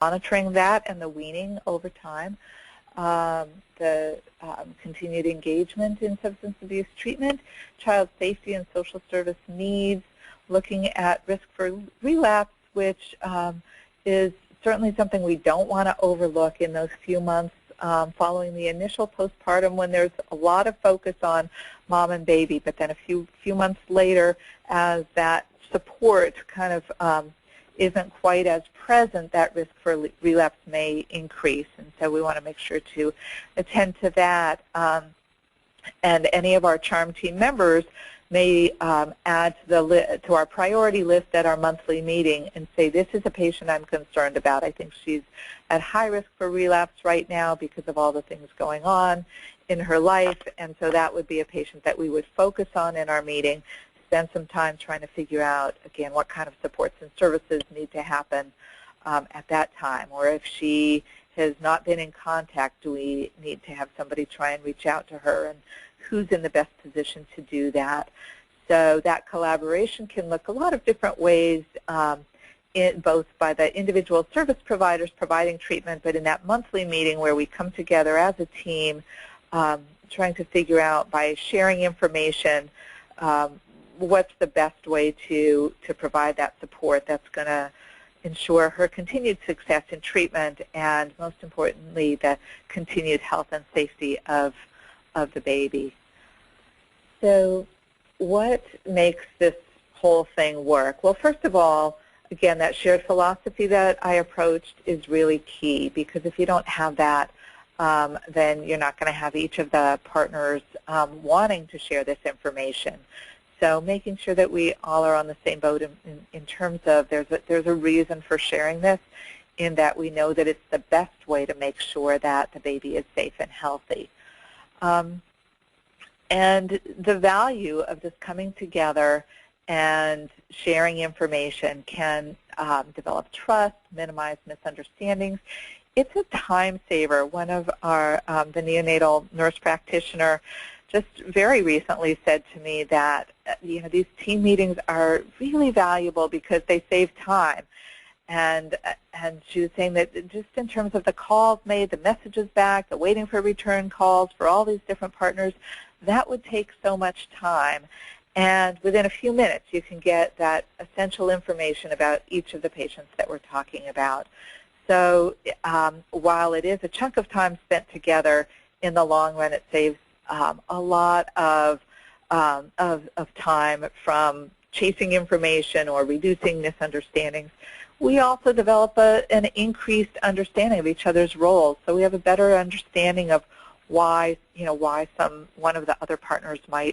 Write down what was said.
monitoring that and the weaning over time, the continued engagement in substance abuse treatment, child safety and social service needs, looking at risk for relapse, which is certainly something we don't want to overlook in those few months following the initial postpartum, when there's a lot of focus on mom and baby, but then a few months later, as that support kind of isn't quite as present, that risk for relapse may increase. And so we want to make sure to attend to that. And any of our CHARM team members may add to our priority list at our monthly meeting and say, this is a patient I'm concerned about. I think she's at high risk for relapse right now because of all the things going on in her life, and so that would be a patient that we would focus on in our meeting, spend some time trying to figure out, again, what kind of supports and services need to happen at that time. Or if she has not been in contact, do we need to have somebody try and reach out to her, and who's in the best position to do that? So that collaboration can look a lot of different ways, both by the individual service providers providing treatment, but in that monthly meeting where we come together as a team, trying to figure out, by sharing information, what's the best way to provide that support that's going to ensure her continued success in treatment and, most importantly, the continued health and safety of the baby. So what makes this whole thing work? Well, first of all, again, that shared philosophy that I approached is really key, because if you don't have that, then you're not going to have each of the partners wanting to share this information. So making sure that we all are on the same boat in terms of there's a reason for sharing this, in that we know that it's the best way to make sure that the baby is safe and healthy. And the value of just coming together and sharing information can develop trust, minimize misunderstandings. It's a time saver. One of our, the neonatal nurse practitioner just very recently said to me that these team meetings are really valuable because they save time. And she was saying that just in terms of the calls made, the messages back, the waiting for return calls for all these different partners, that would take so much time. And within a few minutes, you can get that essential information about each of the patients that we're talking about. So while it is a chunk of time spent together, in the long run, it saves a lot of time from chasing information or reducing misunderstandings. We also develop an increased understanding of each other's roles, so we have a better understanding of why one of the other partners might